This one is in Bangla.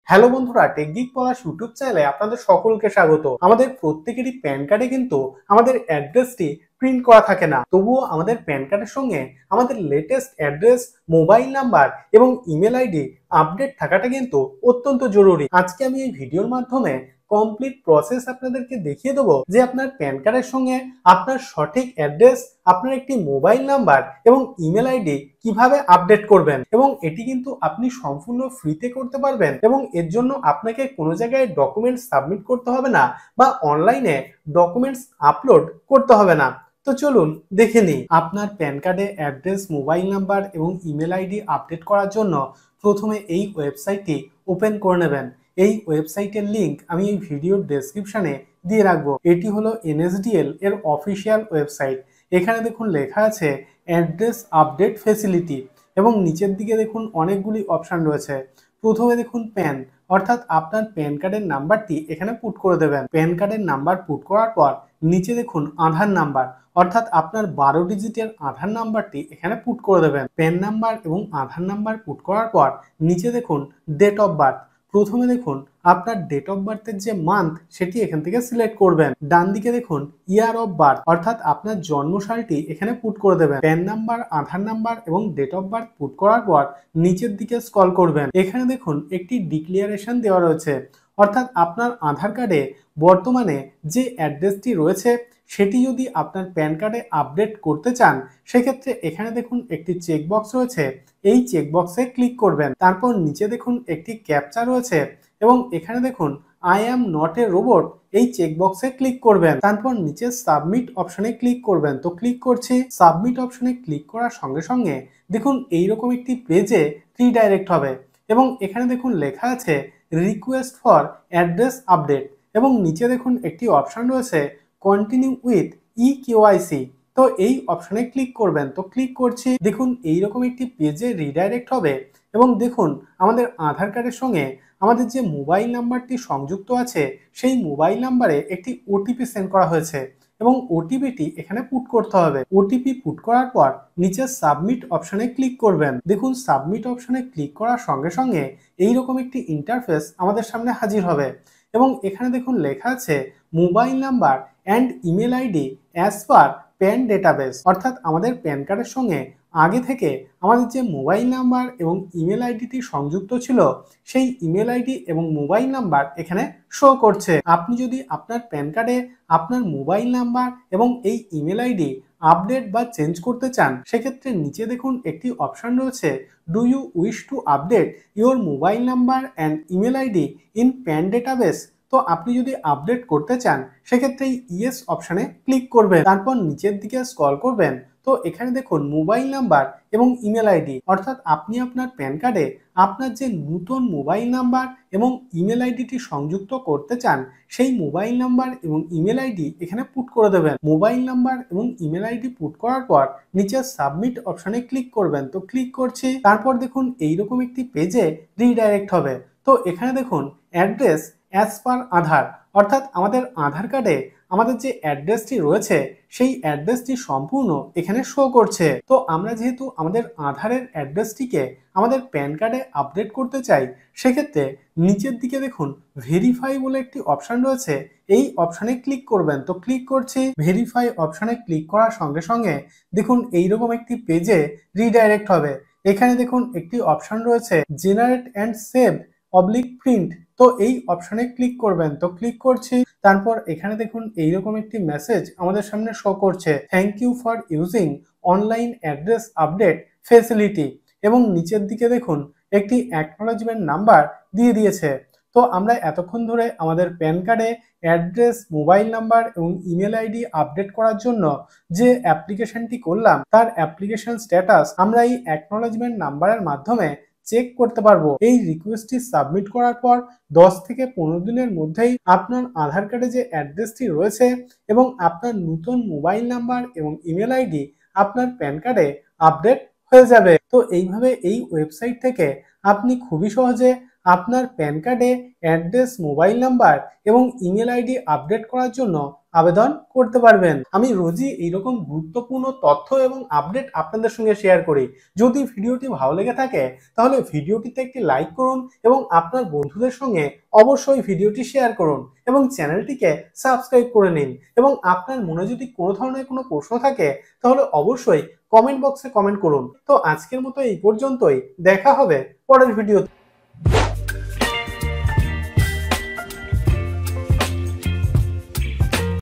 হ্যালো বন্ধুরা, টেকগিক পলাশ ইউটিউব চ্যানেলে আপনাদের সকলকে স্বাগত। আমাদের প্রত্যেকেরই প্যান কার্ডে কিন্তু আমাদের অ্যাড্রেসটি প্রিন্ট করা থাকে না, তবুও আমাদের প্যান কার্ডের সঙ্গে আমাদের লেটেস্ট অ্যাড্রেস, মোবাইল নাম্বার এবং ইমেল আইডি আপডেট থাকাটা কিন্তু অত্যন্ত জরুরি। আজকে আমি এই ভিডিওর মাধ্যমে কমপ্লিট প্রসেস আপনাদেরকে দেখিয়ে দেবো যে আপনার প্যান কার্ডের সঙ্গে আপনার সঠিক অ্যাড্রেস, আপনার একটি মোবাইল নাম্বার এবং ইমেল আইডি কিভাবে আপডেট করবেন, এবং এটি কিন্তু আপনি সম্পূর্ণ ফ্রিতে করতে পারবেন এবং এর জন্য আপনাকে কোনো জায়গায় ডকুমেন্টস সাবমিট করতে হবে না বা অনলাইনে ডকুমেন্টস আপলোড করতে হবে না। তো চলুন দেখে নিই। আপনার প্যান কার্ডে অ্যাড্রেস, মোবাইল নাম্বার এবং ইমেল আইডি আপডেট করার জন্য প্রথমে এই ওয়েবসাইটটি ওপেন করে নেবেন। এই ওয়েবসাইটের লিংক আমি এই ভিডিওর ডেসক্রিপশনে দিয়ে রাখবো। এটি হলো NSDL এর অফিসিয়াল ওয়েবসাইট। এখানে দেখুন লেখা আছে অ্যাড্রেস আপডেট ফেসিলিটি এবং নিচের দিকে দেখুন অনেকগুলি অপশান রয়েছে। প্রথমে দেখুন প্যান, অর্থাৎ আপনার প্যান কার্ডের নাম্বারটি এখানে পুট করে দেবেন। প্যান কার্ডের নাম্বার পুট করার পর নিচে দেখুন আধার নাম্বার, অর্থাৎ আপনার 12 ডিজিটের আধার নাম্বারটি এখানে পুট করে দেবেন। প্যান নাম্বার এবং আধার নাম্বার পুট করার পর নিচে দেখুন ডেট অফ বার্থ। প্রথমে দেখুন আপনার ডেট অফ বার্থের যে মান্থ সেটি এখান থেকে সিলেক্ট করবেন। ডান দিকে দেখুন ইয়ার অফ বার্থ, অর্থাৎ আপনার জন্মসালটি এখানে পুট করে দেবেন। প্যান নাম্বার, আধার নাম্বার এবং ডেট অফ বার্থ পুট করার পর নিচের দিকে স্ক্রল করবেন। এখানে দেখুন একটি ডিক্লারেশন দেওয়া রয়েছে, অর্থাৎ আপনার আধার কার্ডে বর্তমানে যে অ্যাড্রেসটি রয়েছে সেটি যদি আপনার প্যান কার্ডে আপডেট করতে চান, সেক্ষেত্রে এখানে দেখুন একটি চেকবক্স রয়েছে, এই চেকবক্সে ক্লিক করবেন। তারপর নিচে দেখুন একটি ক্যাপচা রয়েছে এবং এখানে দেখুন I am not a robot, এই চেকবক্সে ক্লিক করবেন। তারপর নিচে সাবমিট অপশনে ক্লিক করবেন। তো ক্লিক করছি। সাবমিট অপশনে ক্লিক করার সঙ্গে সঙ্গে দেখুন এইরকম একটি পেজে রিডাইরেক্ট হবে এবং এখানে দেখুন লেখা আছে রিকোয়েস্ট ফর অ্যাড্রেস আপডেট এবং নিচে দেখুন একটি অপশন রয়েছে কন্টিনিউ উইথ EKYC। তো এই অপশনে ক্লিক করবেন। তো ক্লিক করছি। দেখুন এইরকম একটি পেজে রিডাইরেক্ট হবে এবং দেখুন আমাদের আধার কার্ডের সঙ্গে আমাদের যে মোবাইল নাম্বারটি সংযুক্ত আছে সেই মোবাইল নাম্বারে একটি OTP সেন্ড করা হয়েছে এবং ওটিপিটি এখানে পুট করতে হবে। ওটিপি পুট করার পর নিচে সাবমিট অপশনে ক্লিক করবেন। দেখুন সাবমিট অপশনে ক্লিক করার সঙ্গে সঙ্গে এইরকম একটি ইন্টারফেস আমাদের সামনে হাজির হবে এবং এখানে দেখুন লেখা আছে mobile number and email ID as per pan database, অর্থাৎ আমাদের প্যান কার্ডের সঙ্গে আগে থেকে আমাদের যে মোবাইল নাম্বার এবং ইমেল আইডিটি সংযুক্ত ছিল সেই ইমেল আইডি এবং মোবাইল নাম্বার এখানে শো করছে। আপনি যদি আপনার প্যান কার্ডে আপনার মোবাইল নাম্বার এবং এই ইমেল আইডি আপডেট বা চেঞ্জ করতে চান, সেক্ষেত্রে নিচে দেখুন একটি অপশন রয়েছে do you wish to update your mobile number and email ID in PAN database. তো আপনি যদি আপডেট করতে চান সেক্ষেত্রে ইয়েস অপশানে ক্লিক করবেন। তারপর নিচের দিকে স্ক্রল করবেন। তো এখানে দেখুন মোবাইল নাম্বার এবং ইমেল আইডি, অর্থাৎ আপনি আপনার প্যান কার্ডে আপনার যে নতুন মোবাইল নাম্বার এবং ইমেল আইডিটি সংযুক্ত করতে চান সেই মোবাইল নাম্বার এবং ইমেল আইডি এখানে পুট করে দেবেন। মোবাইল নাম্বার এবং ইমেল আইডি পুট করার পর নিচে সাবমিট অপশনে ক্লিক করবেন। তো ক্লিক করছি। তারপর দেখুন এইরকম একটি পেজে রিডাইরেক্ট হবে। তো এখানে দেখুন অ্যাড্রেস অ্যাজ পার আধার, অর্থাৎ আমাদের আধার কার্ডে আমাদের যে অ্যাড্রেসটি রয়েছে সেই অ্যাড্রেসটি সম্পূর্ণ এখানে শো করছে। তো আমরা যেহেতু আমাদের আধারের অ্যাড্রেসটিকে আমাদের প্যান কার্ডে আপডেট করতে চাই, সেক্ষেত্রে নিচের দিকে দেখুন ভেরিফাই বলে একটি অপশান রয়েছে, এই অপশানে ক্লিক করবেন। তো ক্লিক করছি। ভেরিফাই অপশানে ক্লিক করার সঙ্গে সঙ্গে দেখুন এইরকম একটি পেজে রিডাইরেক্ট হবে। এখানে দেখুন একটি অপশান রয়েছে generate and save oblique print. তো এই অপশনে ক্লিক করবেন। তো ক্লিক করছি। তারপর এখানে দেখুন এইরকম একটি মেসেজ আমাদের সামনে শো করছে thank you for using online address update facility এবং নিচের দিকে দেখুন একটি অ্যাকনোলেজমেন্ট নাম্বার দিয়ে দিয়েছে। তো আমরা এতক্ষণ ধরে আমাদের প্যান কার্ডে অ্যাড্রেস, মোবাইল নাম্বার এবং ইমেল আইডি আপডেট করার জন্য যে অ্যাপ্লিকেশনটি করলাম তার অ্যাপ্লিকেশন স্ট্যাটাস আমরা এই অ্যাকনোলেজমেন্ট নাম্বারের মাধ্যমে চেক করতে পারবো। এই রিকোয়েস্টটি সাবমিট করার পর 10 থেকে 15 দিনের মধ্যেই আপনার আধার কার্ডে যে অ্যাড্রেসটি রয়েছে এবং আপনার নতুন মোবাইল নাম্বার এবং ইমেল আইডি আপনার প্যান কার্ডে আপডেট হয়ে যাবে। তো এইভাবে এই ওয়েবসাইট থেকে আপনি খুবই সহজে আপনার প্যান কার্ডে অ্যাড্রেস, মোবাইল নাম্বার এবং ইমেল আইডি আপডেট করার জন্য আবেদন করতে পারবেন। আমি রোজই এইরকম গুরুত্বপূর্ণ তথ্য এবং আপডেট আপনাদের সঙ্গে শেয়ার করি। যদি ভিডিওটি ভালো লেগে থাকে তাহলে ভিডিওটিতে একটি লাইক করুন এবং আপনার বন্ধুদের সঙ্গে অবশ্যই ভিডিওটি শেয়ার করুন এবং চ্যানেলটিকে সাবস্ক্রাইব করে নিন। এবং আপনার মনে যদি কোনো ধরনের কোনো প্রশ্ন থাকে তাহলে অবশ্যই কমেন্ট বক্সে কমেন্ট করুন। তো আজকের মতো এই পর্যন্তই, দেখা হবে পরের ভিডিওতে।